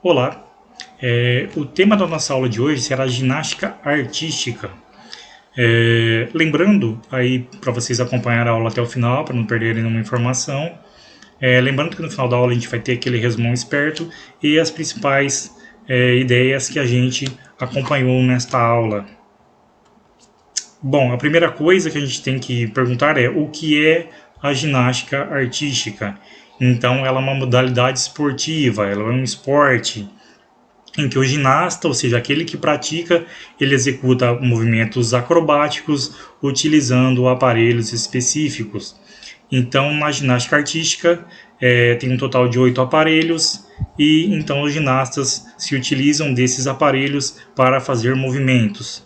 Olá, o tema da nossa aula de hoje será ginástica artística. Lembrando aí para vocês acompanhar a aula até o final, para não perderem nenhuma informação. Lembrando que no final da aula a gente vai ter aquele resumão esperto e as principais ideias que a gente acompanhou nesta aula. Bom, a primeira coisa que a gente tem que perguntar é o que é a ginástica artística. Então, ela é uma modalidade esportiva, ela é um esporte em que o ginasta, ou seja, aquele que pratica, ele executa movimentos acrobáticos utilizando aparelhos específicos. Então, na ginástica artística, tem um total de 8 aparelhos e então os ginastas se utilizam desses aparelhos para fazer movimentos.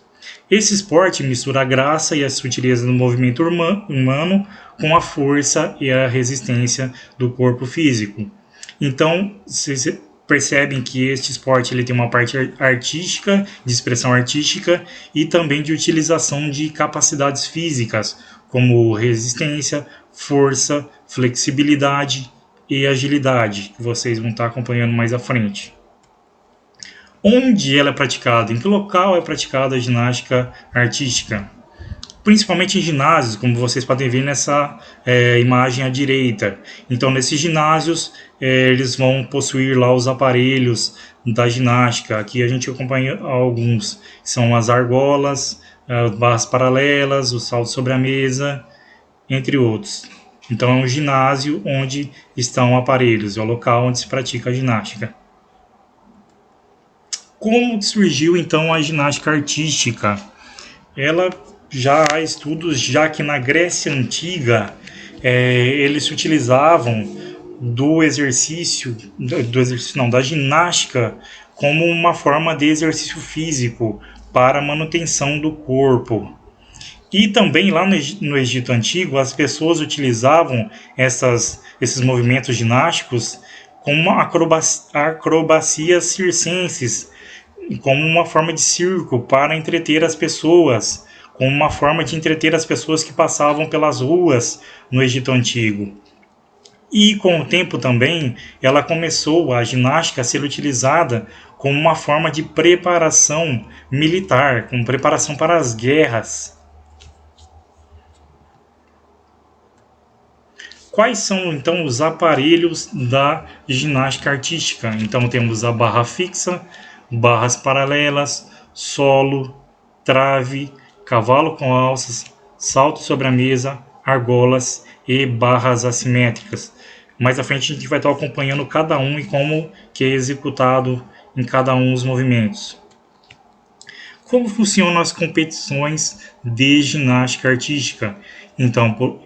Esse esporte mistura a graça e a sutileza do movimento humano com a força e a resistência do corpo físico. Então, vocês percebem que este esporte ele tem uma parte artística, de expressão artística e também de utilização de capacidades físicas, como resistência, força, flexibilidade e agilidade, que vocês vão estar acompanhando mais à frente. Onde ela é praticada? Em que local é praticada a ginástica artística? Principalmente em ginásios, como vocês podem ver nessa imagem à direita. Então, nesses ginásios, eles vão possuir lá os aparelhos da ginástica. Aqui a gente acompanha alguns. São as argolas, as barras paralelas, o salto sobre a mesa, entre outros. Então, é um ginásio onde estão aparelhos, é o local onde se pratica a ginástica. Como surgiu então a ginástica artística? Ela já há estudos, já que na Grécia Antiga eles se utilizavam da ginástica como uma forma de exercício físico para a manutenção do corpo. E também lá no Egito Antigo as pessoas utilizavam esses movimentos ginásticos como acrobacias circenses, como uma forma de circo para entreter as pessoas, como uma forma de entreter as pessoas que passavam pelas ruas no Egito Antigo. E com o tempo também, a ginástica a ser utilizada como uma forma de preparação militar, como preparação para as guerras. Quais são então os aparelhos da ginástica artística? Então temos a barra fixa, barras paralelas, solo, trave, cavalo com alças, salto sobre a mesa, argolas e barras assimétricas. Mais à frente a gente vai estar acompanhando cada um e como que é executado em cada um dos movimentos. Como funcionam as competições de ginástica artística? Então,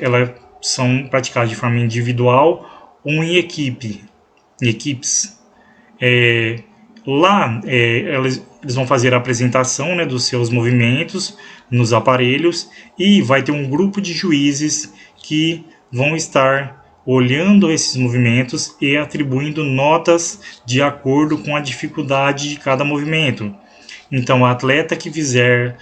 elas são praticadas de forma individual ou em equipes. Lá eles vão fazer a apresentação, né, dos seus movimentos nos aparelhos e vai ter um grupo de juízes que vão estar olhando esses movimentos e atribuindo notas de acordo com a dificuldade de cada movimento. Então, o atleta que fizer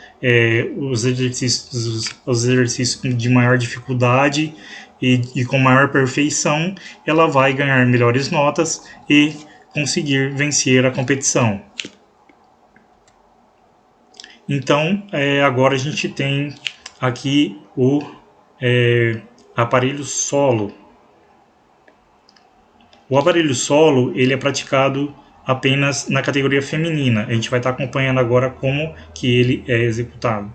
os exercícios de maior dificuldade e com maior perfeição, ela vai ganhar melhores notas e conseguir vencer a competição. Então, agora a gente tem aqui o aparelho solo. O aparelho solo ele é praticado apenas na categoria feminina. A gente vai estar acompanhando agora como que ele é executado.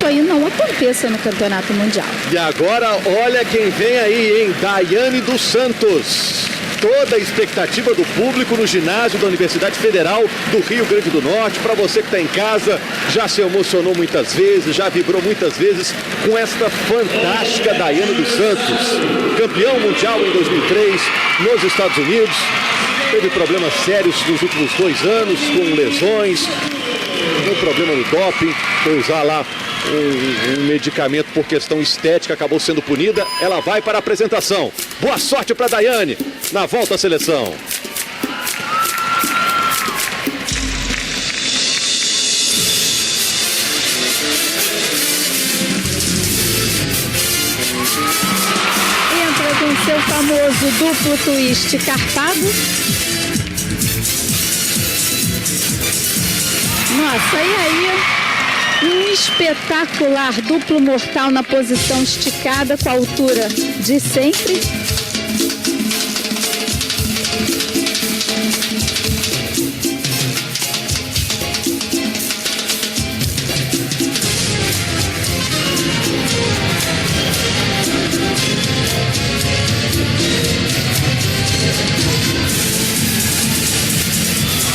Aí não aconteça no Campeonato Mundial. E agora, olha quem vem aí, hein? Daiane dos Santos. Toda a expectativa do público no ginásio da Universidade Federal do Rio Grande do Norte. Para você que está em casa, já se emocionou muitas vezes, já vibrou muitas vezes com esta fantástica Daiane dos Santos. Campeão mundial em 2003 nos Estados Unidos. Teve problemas sérios nos últimos 2 anos, com lesões, um problema no doping, foi usar lá um medicamento por questão estética, acabou sendo punida. Ela vai para a apresentação. Boa sorte para a Daiane na volta à seleção. Entra com seu famoso duplo twist carpado. Nossa, e aí? Um espetacular duplo mortal na posição esticada com a altura de sempre.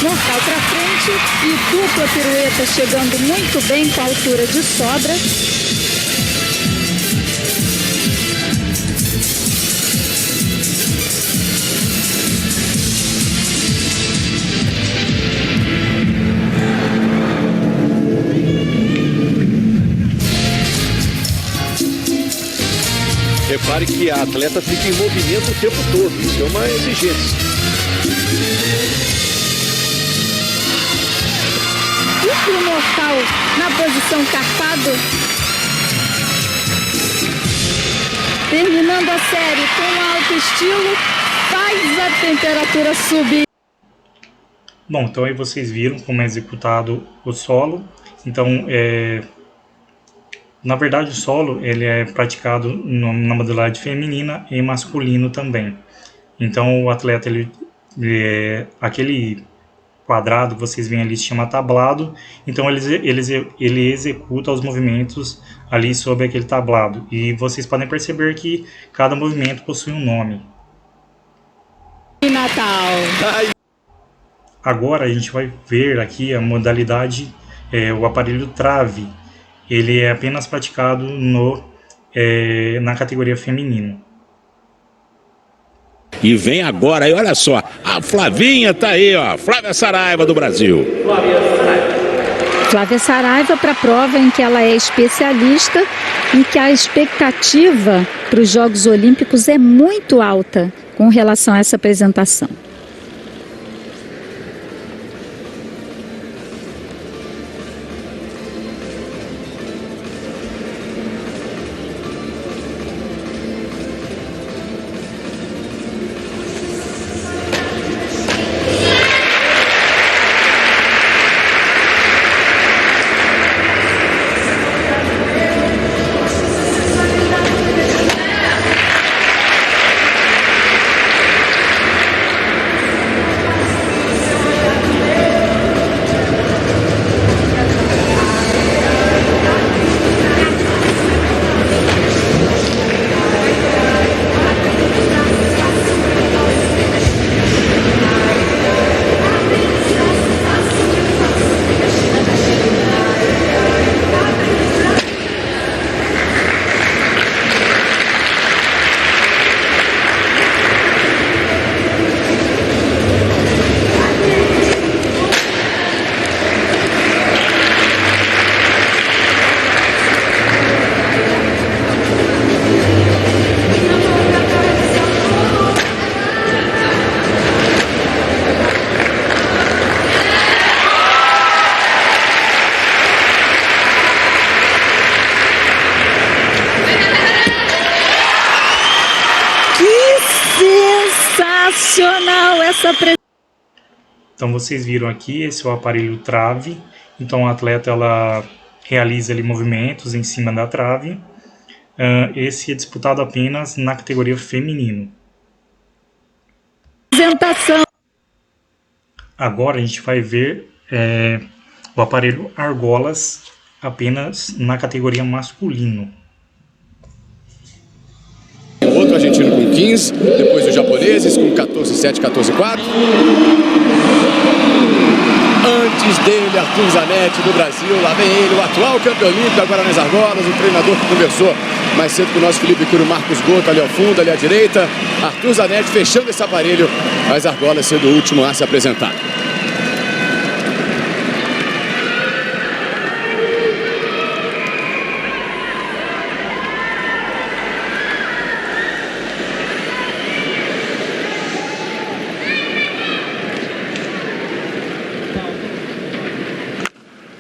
Mortal para frente e dupla pirueta chegando muito bem com a altura de sobra. Repare que a atleta fica em movimento o tempo todo, isso é uma exigência. Duplo mortal na posição carpado. Terminando a série com alto estilo, faz a temperatura subir. Bom, então aí vocês viram como é executado o solo. Então, na verdade, o solo ele é praticado na modalidade feminina e masculino também. Então, o atleta, aquele quadrado que vocês veem ali se chama tablado. Então, ele executa os movimentos ali sobre aquele tablado. E vocês podem perceber que cada movimento possui um nome. Natal. Agora a gente vai ver aqui a modalidade, o aparelho trave. Ele é apenas praticado na categoria feminino. E vem agora, aí olha só, a Flavinha tá aí, ó, Flávia Saraiva do Brasil. Flávia Saraiva para a prova em que ela é especialista e que a expectativa para os Jogos Olímpicos é muito alta com relação a essa apresentação. Sensacional essa apresentação. Então vocês viram aqui, esse é o aparelho trave. Então a atleta ela realiza ali movimentos em cima da trave. Esse é disputado apenas na categoria feminino. Agora a gente vai ver o aparelho argolas apenas na categoria masculino. Outro argentino com 15, depois os japoneses com 14-7, 14-4. Antes dele, Arthur Zanetti do Brasil, lá vem ele, o atual campeão olímpico, agora nas argolas, o treinador que conversou mais cedo com o nosso Felipe Curo, Marcos Gotto, ali ao fundo, ali à direita. Arthur Zanetti fechando esse aparelho, as argolas sendo o último a se apresentar.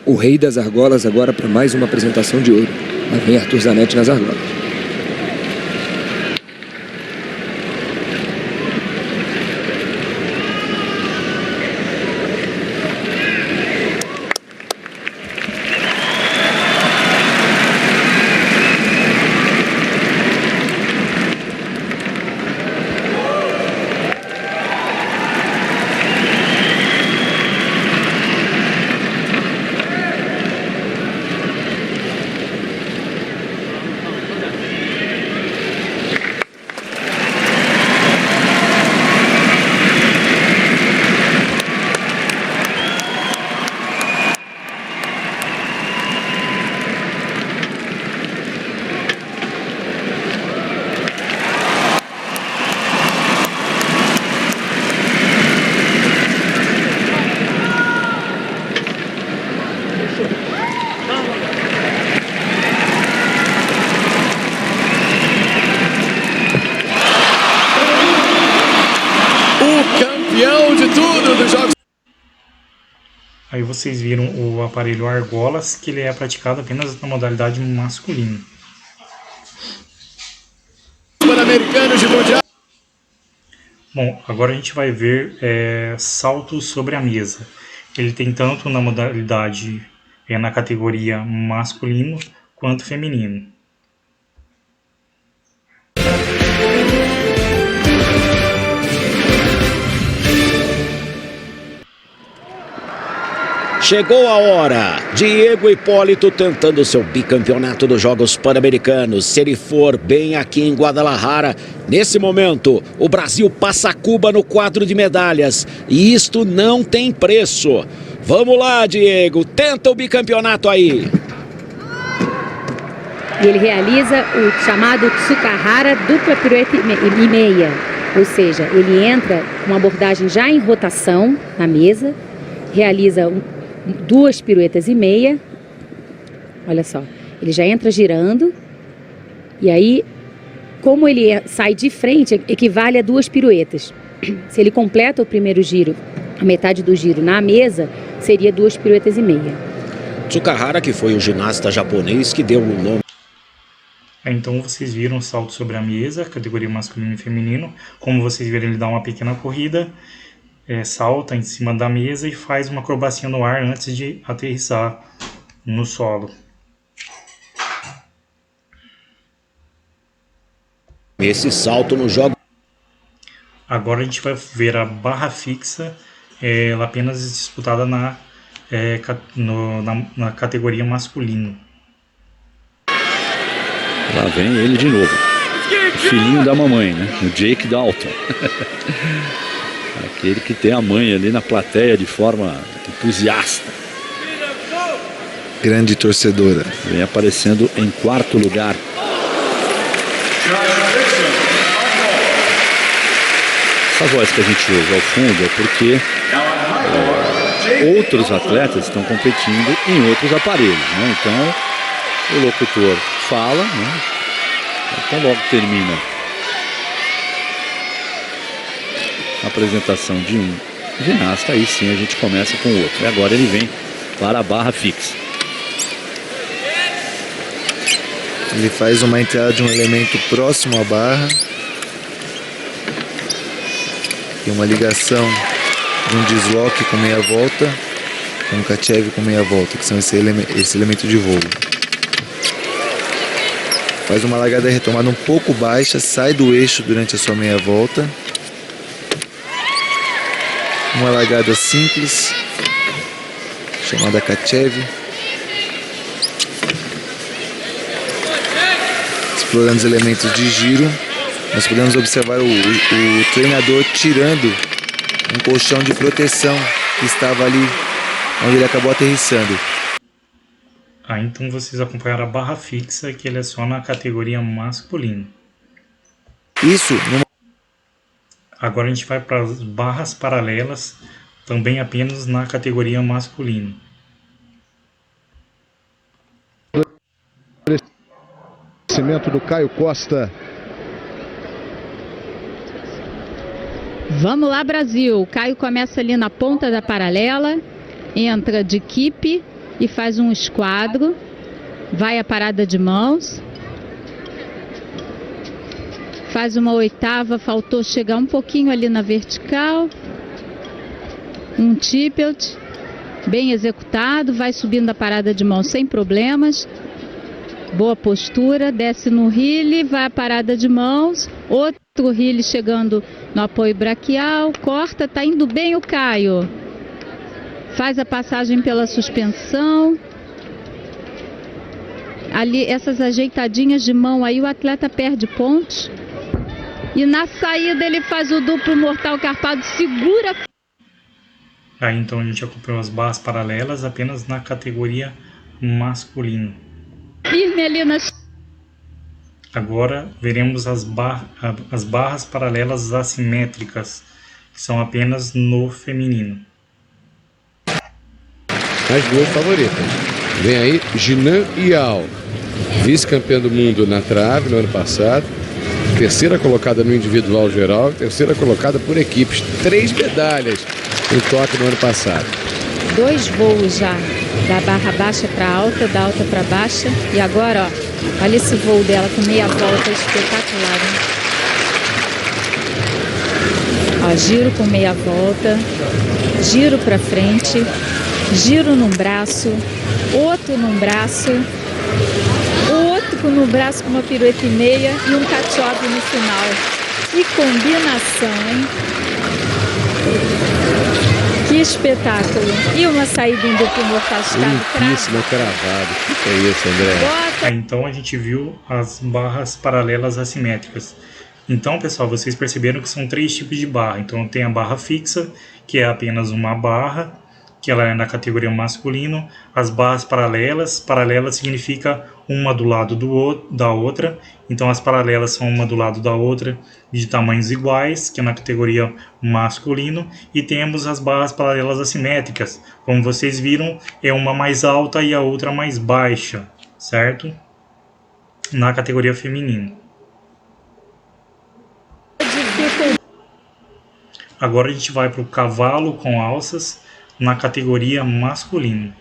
O rei das argolas agora para mais uma apresentação de ouro. Lá vem Arthur Zanetti nas argolas. Aí vocês viram o aparelho argolas, que ele é praticado apenas na modalidade masculina. Pan-Americanos de Mundial. Bom, agora a gente vai ver salto sobre a mesa. Ele tem tanto na modalidade, na categoria masculino, quanto feminino. Chegou a hora. Diego Hipólito tentando seu bicampeonato dos Jogos Pan-Americanos. Se ele for bem aqui em Guadalajara, nesse momento, o Brasil passa Cuba no quadro de medalhas. E isto não tem preço. Vamos lá, Diego. Tenta o bicampeonato aí. E ele realiza o chamado Tsukahara dupla pirueta e meia. Ou seja, ele entra com uma abordagem já em rotação na mesa, realiza duas piruetas e meia. Olha só, ele já entra girando. E aí, como ele sai de frente, equivale a duas piruetas. Se ele completa o primeiro giro, a metade do giro na mesa, seria duas piruetas e meia. Tsukahara, que foi o ginasta japonês que deu o nome. Então vocês viram o salto sobre a mesa, categoria masculino e feminino. Como vocês viram, ele dá uma pequena corrida, salta em cima da mesa e faz uma acrobacia no ar antes de aterrissar no solo. Esse salto no jogo. Agora a gente vai ver a barra fixa, ela apenas disputada na categoria masculino. Lá vem ele de novo. Filhinho da mamãe, né? O Jake Dalton. Aquele que tem a mãe ali na plateia de forma entusiasta. Grande torcedora. Vem aparecendo em quarto lugar. Essa voz que a gente ouve ao fundo é porque outros atletas estão competindo em outros aparelhos, né? Então o locutor fala, né? Então logo termina a apresentação de um ginasta, aí sim a gente começa com o outro. E agora ele vem para a barra fixa. Ele faz uma entrada de um elemento próximo à barra. Tem uma ligação de um desloque com meia volta, com um Kachev com meia volta, que são esse elemento de voo. Faz uma largada e retomada um pouco baixa, sai do eixo durante a sua meia volta. Uma largada simples, chamada Kachev. Explorando os elementos de giro, nós podemos observar o treinador tirando um colchão de proteção que estava ali onde ele acabou aterrissando. Então vocês acompanharam a barra fixa, que ele é só na categoria masculina. Isso. Agora a gente vai para as barras paralelas, também apenas na categoria masculina. Cimento do Caio Costa. Vamos lá, Brasil. O Caio começa ali na ponta da paralela, entra de equipe e faz um esquadro, vai a parada de mãos, faz uma oitava, faltou chegar um pouquinho ali na vertical, um tippet, bem executado, vai subindo a parada de mãos sem problemas, boa postura, desce no heel, vai a parada de mãos, outro heel chegando no apoio braquial, corta, tá indo bem o Caio. Faz a passagem pela suspensão. Ali, essas ajeitadinhas de mão aí, o atleta perde pontos. E na saída ele faz o duplo mortal carpado, segura. Então a gente acompanhou as barras paralelas apenas na categoria masculina. Firme ali nas... Agora veremos as barras paralelas assimétricas, que são apenas no feminino. As duas favoritas. Vem aí Jinan Yao, vice-campeã do mundo na trave no ano passado, terceira colocada no individual geral, terceira colocada por equipes, 3 medalhas em Tóquio no ano passado. 2 voos já, da barra baixa para alta, da alta para baixa. E agora, ó, olha esse voo dela com meia volta espetacular, hein? Ó, giro com meia volta, giro para frente, giro num braço, outro num braço, outro no braço com uma pirueta e meia e um catch-up no final. Que combinação, hein? Que espetáculo. E uma saída em duplo mortal Limpíssima, cravado. O que é isso, André? Então a gente viu as barras paralelas assimétricas. Então, pessoal, vocês perceberam que são 3 tipos de barra. Então tem a barra fixa, que é apenas uma barra, que ela é na categoria masculino. As barras paralelas, paralelas significa uma do lado da outra. Então as paralelas são uma do lado da outra, de tamanhos iguais, que é na categoria masculino. E temos as barras paralelas assimétricas. Como vocês viram, é uma mais alta e a outra mais baixa, certo? Na categoria feminino. Agora a gente vai para o cavalo com alças na categoria masculino.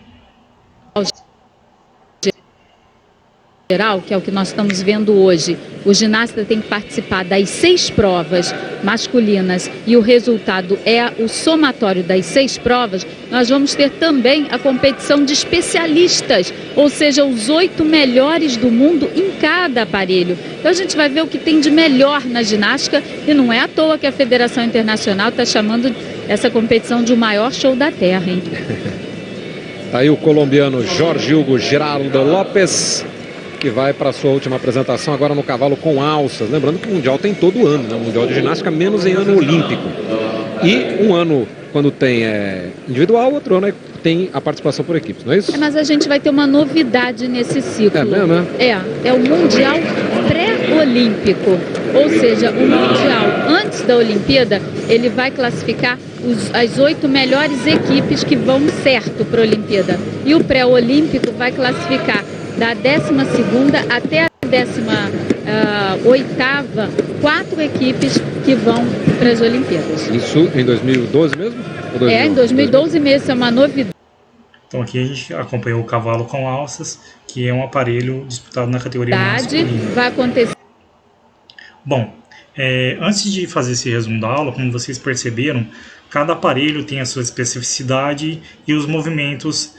Geral, que é o que nós estamos vendo hoje, o ginasta tem que participar das 6 provas masculinas e o resultado é o somatório das 6 provas. Nós vamos ter também a competição de especialistas, ou seja, os 8 melhores do mundo em cada aparelho. Então a gente vai ver o que tem de melhor na ginástica e não é à toa que a Federação Internacional está chamando essa competição de o maior show da Terra, hein? Aí o colombiano Jorge Hugo Giraldo Lopes, que vai para a sua última apresentação agora no cavalo com alças. Lembrando que o Mundial tem todo ano, né? O Mundial de Ginástica menos em ano olímpico. E um ano quando tem individual, outro ano tem a participação por equipes, não é isso? Mas a gente vai ter uma novidade nesse ciclo. É mesmo, né? É o Mundial pré-olímpico. Ou seja, o Mundial antes da Olimpíada, ele vai classificar as 8 melhores equipes que vão certo para a Olimpíada. E o pré-olímpico vai classificar da 12ª até a 18ª, 4 equipes que vão para as Olimpíadas. Isso em 2012 mesmo? Em 2012 mesmo, é uma novidade. Então aqui a gente acompanhou o cavalo com alças, que é um aparelho disputado na categoria masculina. Vai acontecer. Bom, antes de fazer esse resumo da aula, como vocês perceberam, cada aparelho tem a sua especificidade e os movimentos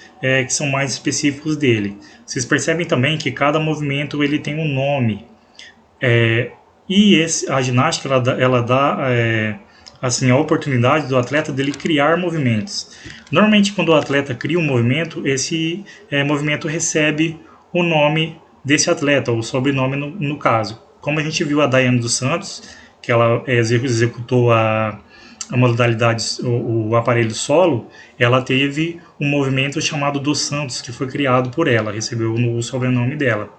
que são mais específicos dele. Vocês percebem também que cada movimento ele tem um nome. A ginástica ela dá assim, a oportunidade do atleta dele criar movimentos. Normalmente quando o atleta cria um movimento, esse movimento recebe o nome desse atleta, ou sobrenome no caso. Como a gente viu a Daiane dos Santos, que ela executou a modalidade, o aparelho solo, ela teve um movimento chamado dos Santos, que foi criado por ela, recebeu o sobrenome dela.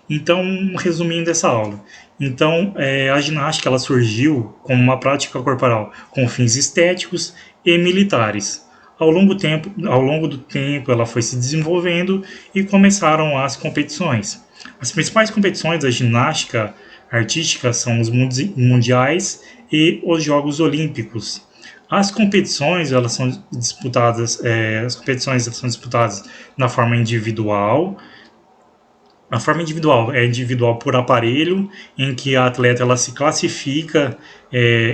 Então, resumindo essa aula, então, a ginástica ela surgiu como uma prática corporal com fins estéticos e militares. Ao longo do tempo, ela foi se desenvolvendo e começaram as competições. As principais competições da ginástica artística são os mundiais e os Jogos Olímpicos. As competições elas são disputadas na forma individual. A forma individual é individual por aparelho, em que a atleta ela se classifica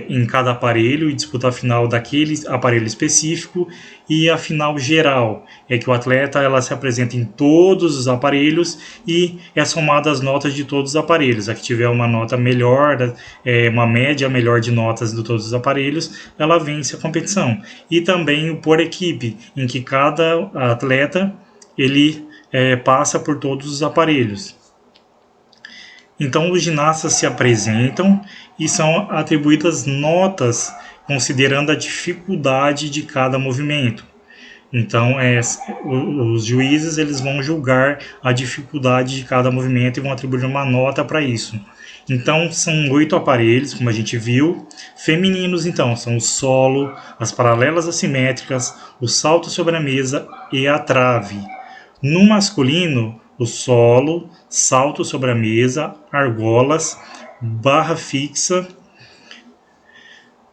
em cada aparelho e disputa a final daquele aparelho específico. E a final geral é que o atleta ela se apresenta em todos os aparelhos e é somada as notas de todos os aparelhos. A que tiver uma nota melhor, uma média melhor de notas de todos os aparelhos, ela vence a competição. E também o por equipe, em que cada atleta ele passa por todos os aparelhos. Então os ginastas se apresentam e são atribuídas notas considerando a dificuldade de cada movimento. Então os juízes eles vão julgar a dificuldade de cada movimento e vão atribuir uma nota para isso. Então são 8 aparelhos, como a gente viu. Femininos então são o solo, as paralelas assimétricas, o salto sobre a mesa e a trave. No masculino, o solo, salto sobre a mesa, argolas, barra fixa,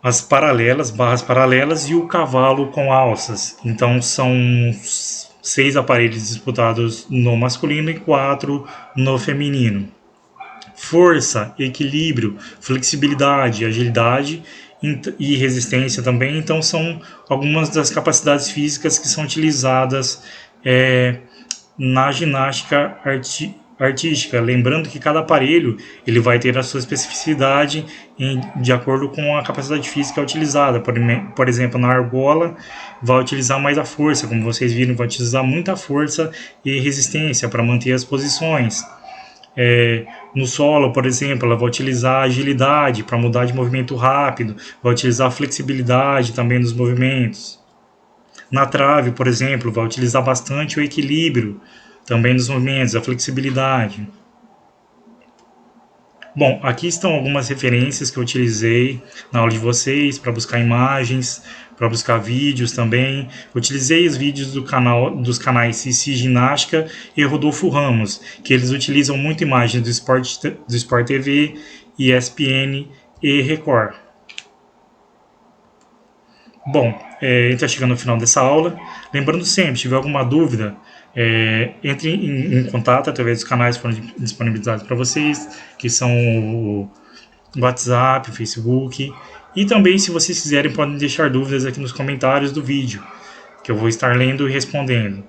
as paralelas, barras paralelas e o cavalo com alças. Então são 6 aparelhos disputados no masculino e 4 no feminino. Força, equilíbrio, flexibilidade, agilidade e resistência também. Então são algumas das capacidades físicas que são utilizadas na ginástica artística. Lembrando que cada aparelho ele vai ter a sua especificidade de acordo com a capacidade física utilizada. Por exemplo, na argola vai utilizar mais a força, como vocês viram, vai utilizar muita força e resistência para manter as posições. No solo, por exemplo, ela vai utilizar agilidade para mudar de movimento rápido, vai utilizar flexibilidade também nos movimentos. Na trave, por exemplo, vai utilizar bastante o equilíbrio também nos movimentos, a flexibilidade. Bom, aqui estão algumas referências que eu utilizei na aula de vocês para buscar imagens, para buscar vídeos também. Eu utilizei os vídeos dos canais Cici Ginástica e Rodolfo Ramos, que eles utilizam muito imagens do Sport TV, ESPN e Record. Bom, está chegando no final dessa aula. Lembrando sempre, se tiver alguma dúvida, entre em contato através dos canais que foram disponibilizados para vocês, que são o WhatsApp, o Facebook. E também, se vocês quiserem, podem deixar dúvidas aqui nos comentários do vídeo, que eu vou estar lendo e respondendo.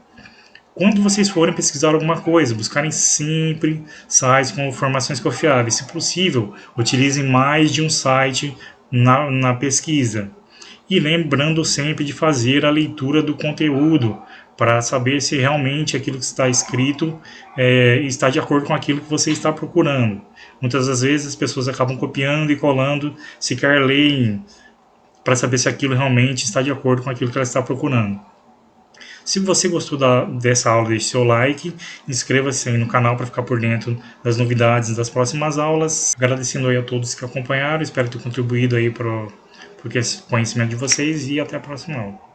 Quando vocês forem pesquisar alguma coisa, buscarem sempre sites com informações confiáveis. Se possível, utilizem mais de um site na pesquisa. E lembrando sempre de fazer a leitura do conteúdo, para saber se realmente aquilo que está escrito está de acordo com aquilo que você está procurando. Muitas das vezes as pessoas acabam copiando e colando, sequer leem para saber se aquilo realmente está de acordo com aquilo que ela está procurando. Se você gostou dessa aula, deixe seu like, inscreva-se aí no canal para ficar por dentro das novidades das próximas aulas. Agradecendo aí a todos que acompanharam, espero ter contribuído aí para o conhecimento de vocês e até a próxima aula.